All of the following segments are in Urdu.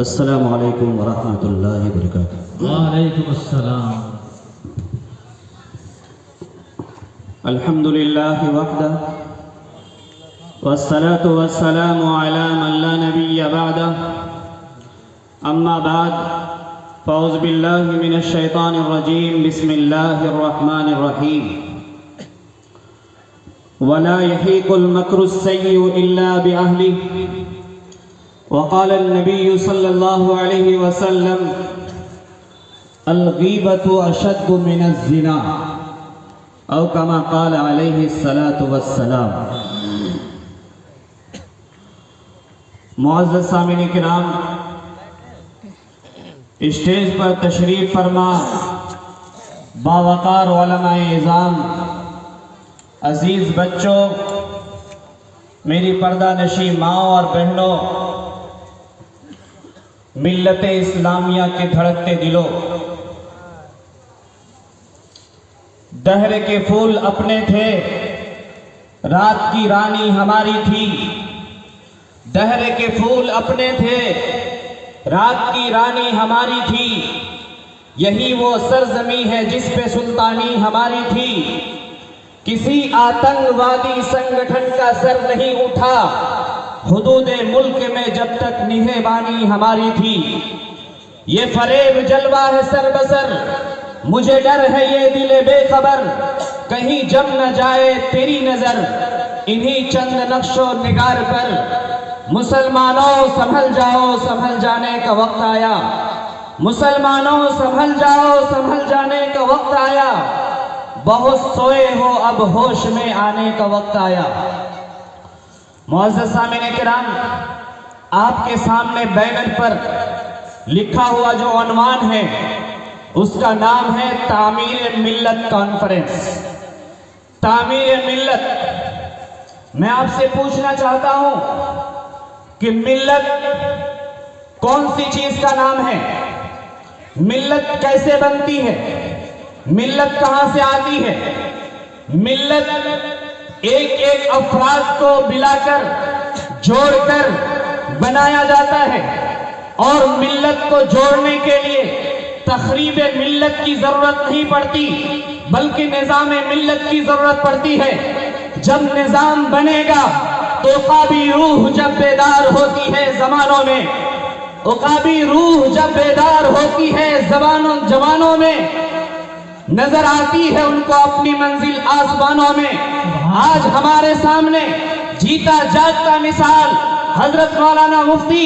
السلام علیکم ورحمۃ اللہ وبرکاتہ۔ وعلیکم السلام۔ الحمد للہ وحدہ والصلاة والسلام علی من لا نبی بعدہ، اما بعد فاعوذ باللہ من الشیطان الرجیم، بسم اللہ الرحمن الرحیم۔ ولا يحيق المكر السيء إلا بأهله، وقال النبي صلى الله عليه وسلم الغيبة أشد من الزنا، أو كما قال عليه الصلاة والسلام۔ معزز سامعین کرام، اسٹیج پر تشریف فرما باوقار علماء اعظام، عزیز بچوں، میری پردہ نشی ماں اور بہنوں، ملت اسلامیہ کے دھڑکتے دلوں، دہر کے پھول اپنے تھے، رات کی رانی ہماری تھی۔ دہر کے پھول اپنے تھے، رات کی رانی ہماری تھی۔ یہی وہ سرزمین ہے جس پہ سلطانی ہماری تھی۔ کسی آتنکوادی سنگٹھن کا سر نہیں اٹھا حدود ملک میں جب تک نگہبانی ہماری تھی۔ یہ فریب جلوہ ہے سر بسر، مجھے ڈر ہے یہ دل بے خبر، کہیں جم نہ جائے تیری نظر انہی چند نقش و نگار پر۔ مسلمانوں سنبھل جاؤ، سنبھل جانے کا وقت آیا۔ مسلمانوں سنبھل جاؤ، سنبھل جانے کا وقت آیا۔ بہت سوئے ہو اب ہوش میں آنے کا وقت آیا۔ معزز سامعین کرام، آپ کے سامنے بینر پر لکھا ہوا جو عنوان ہے اس کا نام ہے تعمیر ملت کانفرنس۔ تعمیر ملت۔ میں آپ سے پوچھنا چاہتا ہوں کہ ملت کون سی چیز کا نام ہے؟ ملت کیسے بنتی ہے؟ ملت کہاں سے آتی ہے؟ ملت ایک ایک افراد کو ملا کر جوڑ کر بنایا جاتا ہے، اور ملت کو جوڑنے کے لیے تخریب ملت کی ضرورت نہیں پڑتی بلکہ نظام ملت کی ضرورت پڑتی ہے۔ جب نظام بنے گا تو عقابی روح جب بیدار ہوتی ہے زمانوں میں، عقابی روح جب بیدار ہوتی ہے جوانوں میں، نظر آتی ہے ان کو اپنی منزل آسمانوں میں۔ آج ہمارے سامنے جیتا جاگتا مثال حضرت مولانا مفتی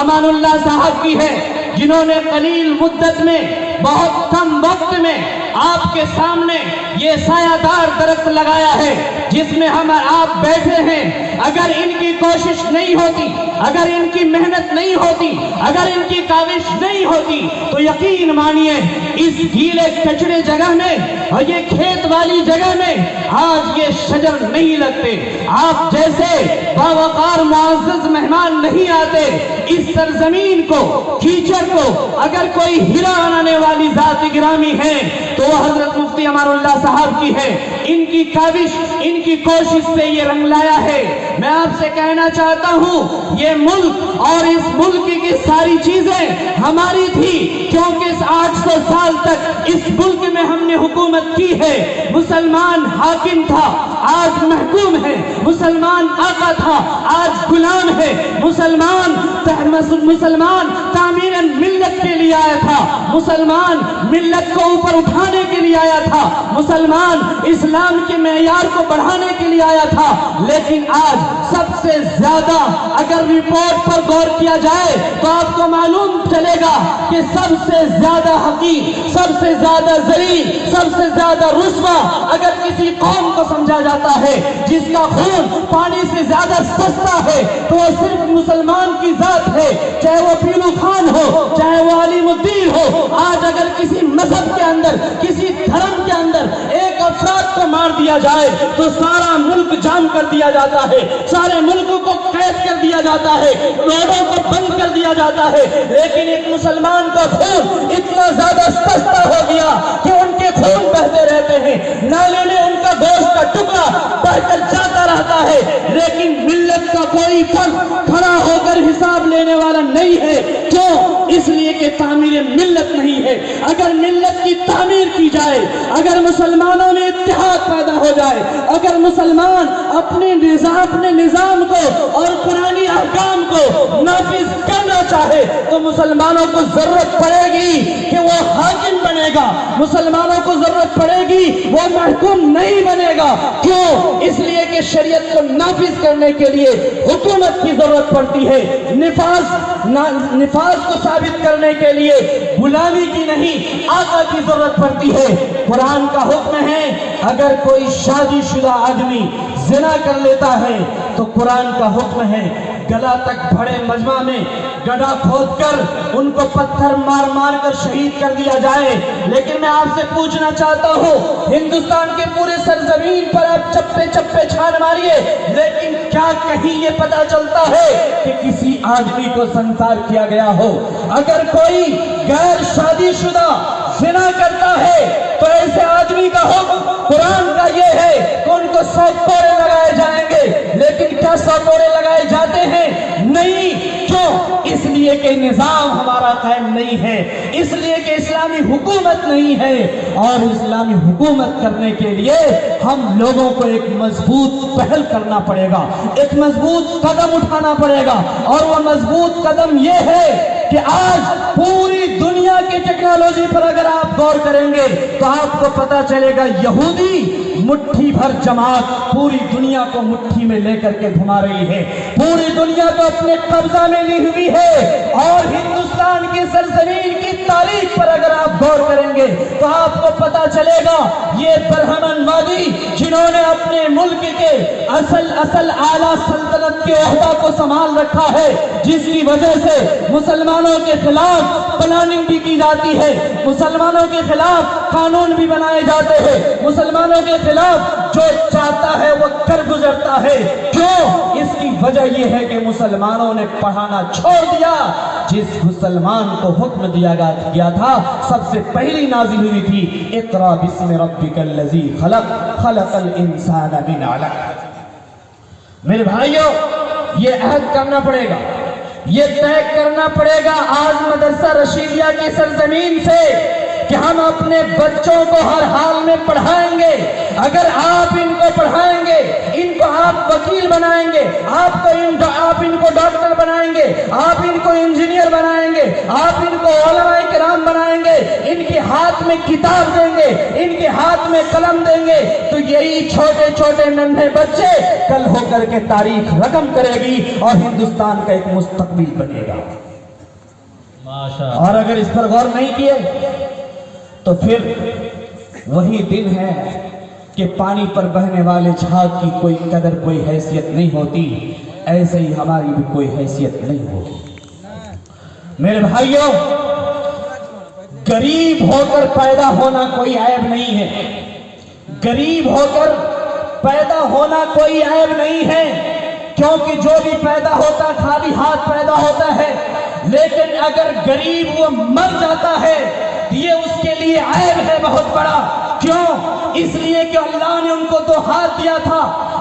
امان اللہ صاحب کی ہے، جنہوں نے قلیل مدت میں، بہت کم وقت میں آپ کے سامنے یہ سایہ دار درخت لگایا ہے جس میں ہم آپ بیٹھے ہیں۔ اگر ان کی کوشش نہیں ہوتی، اگر ان کی محنت نہیں ہوتی، اگر ان کی کاوش نہیں ہوتی تو یقین مانیے اس گیلے کچڑے جگہ میں اور یہ کھیت والی جگہ میں آج یہ شجر نہیں لگتے۔ آپ جیسے باوقار معزز مہمان نہیں آتے اس سرزمین کو، کیچڑ کو۔ اگر کوئی ہیرا بنانے والی ذات گرامی ہے تو وہ حضرت مفتی امان اللہ صاحب کی ہے۔ ان کی کاوش، ان کی کوشش سے یہ رنگ لایا ہے۔ میں آپ سے کہنا چاہتا ہوں یہ ملک اور اس ملک کی ساری چیزیں ہماری تھی، کیونکہ اس 800 سال تک اس ملک میں ہم نے حکومت کی ہے۔ مسلمان حاکم تھا، آج محکوم ہے۔ مسلمان آقا تھا، آج غلام ہے۔ مسلمان تعمیر ملت کے لیے آیا تھا، مسلمان ملت کو اوپر اٹھانے کے لیے آیا تھا، مسلمان اسلام کے معیار کو بڑھانے کے لیے آیا تھا۔ لیکن آج سب سے زیادہ اگر رپورٹ پر غور کیا جائے تو آپ کو معلوم چلے گا کہ سب سے زیادہ حقیر، سب سے زیادہ ذلیل، سب سے زیادہ رسوا اگر کسی قوم کو سمجھا جاتا ہے جس کا خون پانی سے زیادہ سستا ہے تو وہ صرف مسلمان کی ذات ہے، چاہے وہ پیلو خان ہو، چاہے وہ علیم الدین ہو۔ آج اگر کسی مذہب کے اندر، کسی دھرم کے اندر ایک افراد کو مار دیا جائے تو سارا ملک جام کر دیا جاتا ہے، سارے ملک کو قید کر دیا جاتا ہے، روڈوں کو بند کر دیا جاتا ہے۔ لیکن ایک مسلمان کا خون اتنا زیادہ سستا ہو گیا کہ ان کے خون بہتے رہتے ہیں، نالے میں ان کا گوشت کا ٹکڑا بہ کر جاتا رہتا ہے، لیکن ملت کا کوئی فرد کھڑا ہو کر حساب لینے والا نہیں ہے. کیوں؟ اس لیے کہ تعمیر ملت نہیں ہے. اگر ملت کی تعمیر کی جائے, اگر مسلمانوں میں اتحاد پیدا ہو جائے, اگر مسلمان اپنے نظام کو اور قرآنی احکام کو نافذ کرنا چاہے تو مسلمانوں کو ضرورت پڑے گی کہ وہ حاکم بنے گا, مسلمانوں کو ضرورت پڑے گی وہ محکوم نہیں بنے گا. کیوں؟ اس لیے کہ شریعت کو نافذ کرنے کے لیے حکومت کی ضرورت پڑتی ہے, نفاذ کو ثابت کرنے کے لیے غلامی کی نہیں آقا کی ضرورت پڑتی ہے. قرآن کا حکم ہے اگر کوئی شادی شدہ آدمی زنا کر لیتا ہے تو قرآن کا حکم ہے گلا تک بھرے مجمع میں گڑھا کھود کر ان کو پتھر مار مار کر شہید کر دیا جائے. لیکن میں آپ سے پوچھنا چاہتا ہوں, ہندوستان کے پورے سرزمین پر آپ چپے چپے چھان ماریے, لیکن کیا کہیں یہ پتا چلتا ہے کہ کسی آدمی کو سنسار کیا گیا ہو؟ اگر کوئی غیر شادی شدہ زنا کرتا ہے تو ایسے آدمی کا حکم قرآن کا یہ ہے کہ ان کو 100 کوڑے لگائے جائیں گے. لیکن کیا 100 کوڑے لگائے جاتے ہیں؟ نہیں. کیوں؟ اس لیے کہ نظام ہمارا قائم نہیں ہے, اس لیے کہ اسلامی حکومت نہیں ہے. اور اسلامی حکومت کرنے کے لیے ہم لوگوں کو ایک مضبوط پہل کرنا پڑے گا, ایک مضبوط قدم اٹھانا پڑے گا. اور وہ مضبوط قدم یہ ہے کہ آج پوری دنیا کی ٹیکنالوجی پر اگر آپ غور کریں گے تو آپ کو پتا چلے گا یہودی مٹھی بھر جماعت پوری دنیا کو مٹھی میں لے کر کے گھما رہی ہے, پوری دنیا کو اپنے قبضہ میں لی ہوئی ہے. اور ہندوستان کی سرزمین کی تاریخ پر اگر آپ غور کریں گے تو آپ کو پتا چلے گا یہ برہمن وادی جنہوں نے اپنے ملک کے اصل اعلیٰ سلطنت کے عہدہ کو سنبھال رکھا ہے, جس کی وجہ سے مسلمانوں کے خلاف پلاننگ بھی کی جاتی ہے, مسلمانوں کے خلاف قانون بھی بنائے جاتے ہیں, مسلمانوں کے خلاف جو چاہتا ہے وہ کر گزرتا ہے. کیوں؟ اس کی وجہ یہ ہے کہ مسلمانوں نے پڑھانا چھوڑ دیا. جس مسلمان کو حکم دیا گیا تھا سب سے پہلی نازل ہوئی تھی اقرا بسم ربک الذی خلق خلق الانسان من علق. میرے بھائیوں, یہ عہد کرنا پڑے گا, یہ طے کرنا پڑے گا آج مدرسہ رشیدیہ کی سرزمین سے کہ ہم اپنے بچوں کو ہر حال میں پڑھائیں گے. اگر آپ ان کو پڑھائیں گے, ان کو آپ وکیل بنائیں گے, آپ ان کو ڈاکٹر بنائیں گے, آپ ان کو انجینئر بنائیں گے, آپ ان کو علماء کرام بنائیں گے, ان کے ہاتھ میں کتاب دیں گے, ان کے ہاتھ میں قلم دیں گے, تو یہی چھوٹے چھوٹے ننھے بچے کل ہو کر کے تاریخ رقم کرے گی اور ہندوستان کا ایک مستقبل بنے گا. اور اگر اس پر غور نہیں کیے تو پھر وہی دن ہے کہ پانی پر بہنے والے جھاگ کی کوئی قدر کوئی حیثیت نہیں ہوتی, ایسے ہی ہماری بھی کوئی حیثیت نہیں ہوگی. میرے بھائیوں, غریب ہو کر پیدا ہونا کوئی عیب نہیں ہے, غریب ہو کر پیدا ہونا کوئی عیب نہیں ہے, کیونکہ جو بھی پیدا ہوتا خالی ہاتھ پیدا ہوتا ہے. لیکن اگر غریب وہ مر جاتا ہے یہ اس کے لیے عیب ہے بہت بڑا. کیوں؟ اس لیے کہ اللہ نے ان کو 2 ہاتھ دیا تھا,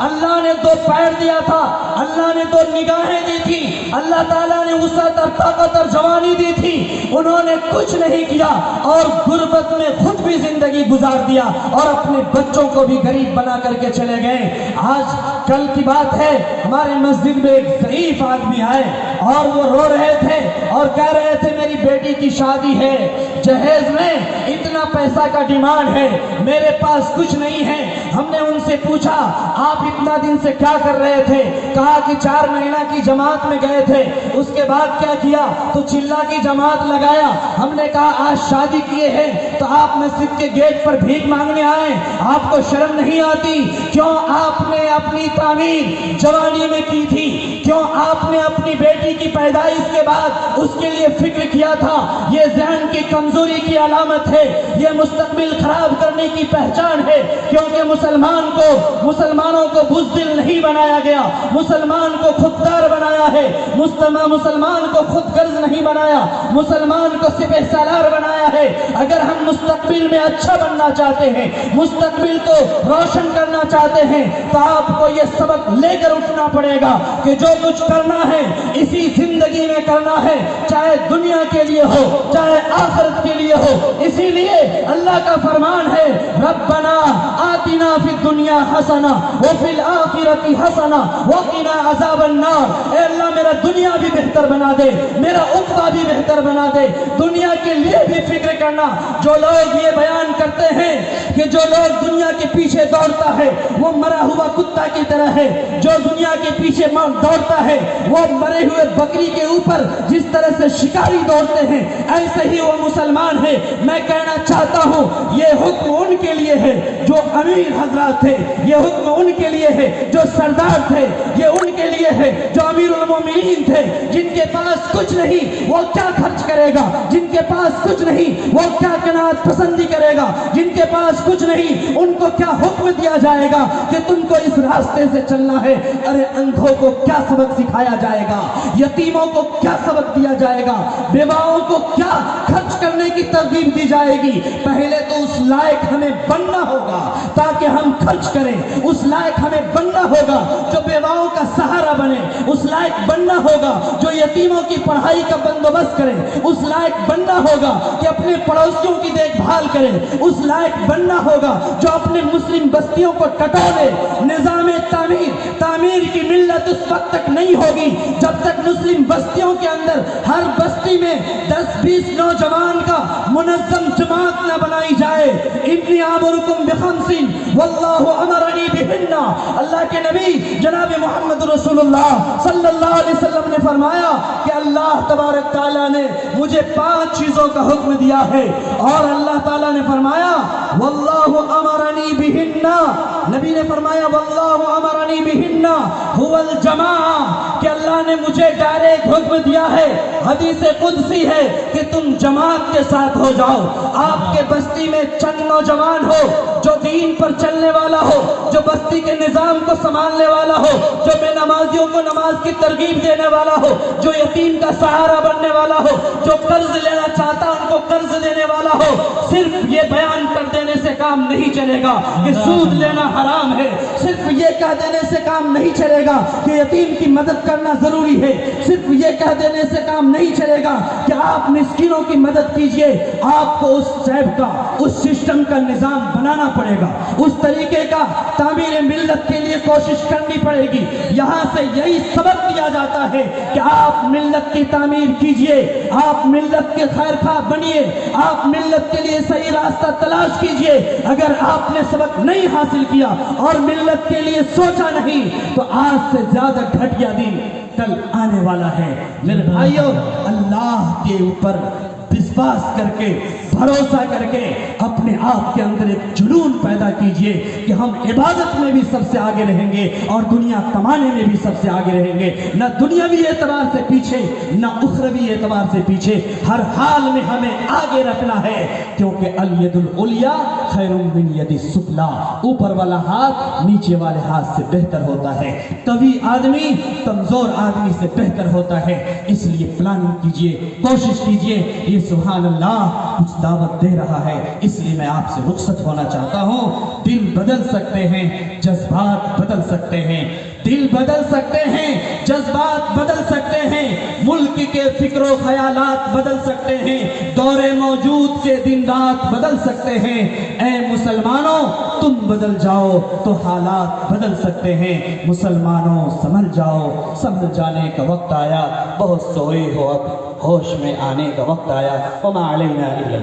اللہ نے 2 پیر دیا تھا, اللہ نے 2 نگاہیں دی تھی, اللہ تعالیٰ نے وسعت اور طاقت اور جوانی دی تھی. انہوں نے کچھ نہیں کیا اور غربت میں خود بھی زندگی گزار دیا اور اپنے بچوں کو بھی غریب بنا کر کے چلے گئے. آج کل کی بات ہے, ہمارے مسجد میں ایک ضعیف آدمی آئے اور وہ رو رہے تھے اور کہہ رہے تھے میری بیٹی کی شادی ہے, جہیز میں اتنا پیسہ کا ڈیمانڈ ہے, میرے پاس کچھ نہیں ہے. ہم نے ان سے پوچھا آپ اتنا دن سے کیا کر رہے تھے؟ کہا کہ 4 مہینہ کی جماعت میں گئے تھے, اس کے بعد کیا کیا تو چلا کی جماعت لگایا. ہم نے کہا آج شادی کیے ہیں تو آپ مسجد کے گیٹ پر بھیک مانگنے آئے, آپ کو شرم نہیں آتی؟ کیوں آپ نے اپنی تعمیر جوانی میں کی تھی؟ کیوں آپ نے اپنی بیٹی کی پیدائش کے بعد اس کے لیے فکر کیا تھا؟ یہ ذہن کی کمزوری کی علامت ہے, یہ مستقبل خراب کرنے کی پہچان ہے. کیونکہ مسلمانوں کو بزدل نہیں بنایا گیا, مسلمان کو خوددار بنایا ہے, مسلمان کو خود غرض نہیں بنایا, مسلمان کو سپہ سالار بنایا ہے. اگر ہم مستقبل میں اچھا بننا چاہتے ہیں, مستقبل کو روشن کرنا چاہتے ہیں, تو آپ کو یہ سبق لے کر اٹھنا پڑے گا کہ جو کچھ کرنا ہے اسی یہی زندگی میں کرنا ہے، چاہے دنیا کے لیے ہو چاہے آخرت کے لیے ہو۔ اسی لیے اللہ کا فرمان ہے ربنا آتنا فی الدنیا حسنہ وفی الآخرۃ حسنہ وقنا عذاب النار۔ اے اللہ میرا دنیا بھی بہتر بنا دے، میرا عقبہ بھی بہتر بنا دے۔ دنیا کے لیے بھی فکر کرنا۔ جو لوگ یہ بیان کرتے ہیں کہ جو لوگ دنیا کے پیچھے دوڑتا ہے وہ مرا ہوا کتا کی طرح ہے، جو دنیا کے پیچھے دوڑتا ہے وہ مرے ہوئے بکری کے اوپر جس طرح سے شکاری دوڑتے ہیں ایسے ہی وہ مسلمان ہے۔ میں کہنا چاہتا ہوں یہ حکم ان کے لیے ہے جو امیر حضرات تھے، یہ حکم ان کے لیے ہے جو سردار تھے، یہ ان کے لیے ہے جو امیر المومنین تھے۔ جن کے پاس کچھ نہیں وہ کیا خرچ کرے گا، جن کے پاس کچھ نہیں وہ کیا قناعت پسندی کرے گا، جن کے پاس کچھ نہیں ان کو کیا حکم دیا جائے گا کہ تم کو اس راستے سے چلنا ہے۔ ارے اندھوں کو کیا سبق سکھایا جائے گا، یتیموں کو کیا سبق دیا جائے گا، بیواؤں کو کیا خرچ کرنے کی ترغیب دی جائے گی۔ پہلے تو اس لائق ہمیں بننا ہوگا تاکہ ہم خرچ کریں، اس لائق ہمیں بننا ہوگا جو بیواؤں کا سہارا بنے، اس لائق بننا ہوگا جو یتیموں کی پڑھائی کا بندوبست کرے، اس لائق بننا ہوگا کہ اپنے پڑوسیوں کی دیکھ بھال کرے، اس لائق بننا ہوگا جو اپنے مسلم بستیوں کو ٹٹولے۔ نظام تعمیر کی ملت اس وقت تک نہیں ہوگی جب تک مسلم بستیوں کے اندر ہر بستی میں 10-20 نوجوان کا منظم جماعت نہ بنائی جائے۔ انی آمرکم بخمس واللہ امرنی بہن۔ اللہ کے نبی جناب محمد رسول اللہ صلی اللہ علیہ وسلم نے فرمایا کہ اللہ تبارک تعالیٰ نے مجھے 5 چیزوں کا حکم دیا ہے، اور اللہ تعالیٰ نے فرمایا واللہ امرنی بہن۔ نبی نے فرمایا واللہ امرنی بہن هو الجماعہ، کہ اللہ نے مجھے ڈائریکٹ حکم دیا ہے، حدیث قدسی ہے کہ تم جماعت کے ساتھ ہو جاؤ۔ آپ کے بستی میں چند نوجوان ہو جو دین پر چلنے والا ہو، جو بستی کے نظام کو سنبھالنے والا ہو، جو بے نمازیوں کو نماز کی ترغیب دینے والا ہو، جو یتیم کا سہارا بننے والا ہو، جو قرض لینا چاہتا ان کو قرض دینے والا ہو۔ صرف یہ بیان کر دینے سے کام نہیں چلے گا کہ سود لینا حرام ہے، صرف یہ کہہ دینے سے کام نہیں چلے گا کہ یتیم کی مدد کرنا ضروری ہے، صرف یہ کہہ دینے سے کام نہیں چلے گا کہ آپ مسکینوں کی مدد کیجئے۔ آپ کو اس شیب کا، اس سسٹم کا نظام بنانا پڑے گا، اس طریقے کا تعمیر ملت کے لیے کوشش کرنی پڑے گی۔ یہاں سے یہی سبق دیا جاتا ہے کہ آپ ملت کی تعمیر کیجئے، آپ ملت کے خیر خواہ بنیے، آپ ملت کے لیے صحیح راستہ تلاش کیجئے۔ اگر آپ نے سبق نہیں حاصل کیا اور ملت کے لیے سوچا نہیں تو آج سے زیادہ گھٹیا دن کل آنے والا ہے۔ میرے بھائیوں، اللہ کے اوپر وشواس کر کے، بھروسہ کر کے اپنے آپ کے اندر ایک جنون پیدا کیجئے کہ ہم عبادت میں بھی سب سے آگے رہیں گے اور دنیا کمانے میں بھی سب سے آگے رہیں گے۔ نہ دنیاوی اعتبار سے پیچھے نہ اخروی اعتبار سے پیچھے، ہر حال میں ہمیں آگے رکھنا ہے، کیونکہ الید العلیٰ خیر من ید السفلیٰ، اوپر والا ہاتھ نیچے والے ہاتھ سے بہتر ہوتا ہے۔ قوی آدمی کمزور آدمی سے بہتر ہوتا ہے۔ اس لیے پلاننگ کیجئے، کوشش کیجئے۔ یہ سبحان اللہ کچھ دعوت دے رہا ہے، اس لیے میں آپ سے رخصت ہونا چاہتا ہوں۔ دل بدل سکتے ہیں، جذبات بدل سکتے ہیں، دل بدل سکتے ہیں، جذبات بدل سکتے ہیں، ملک کے فکر و خیالات بدل سکتے ہیں، دور موجود کے دن رات بدل سکتے ہیں۔ اے مسلمانوں، تم بدل جاؤ تو حالات بدل سکتے ہیں۔ مسلمانوں سمجھ جاؤ، سمجھ جانے کا وقت آیا، بہت سوئے ہو اب ہوش میں آنے کا وقت آیا۔ وما علینا الا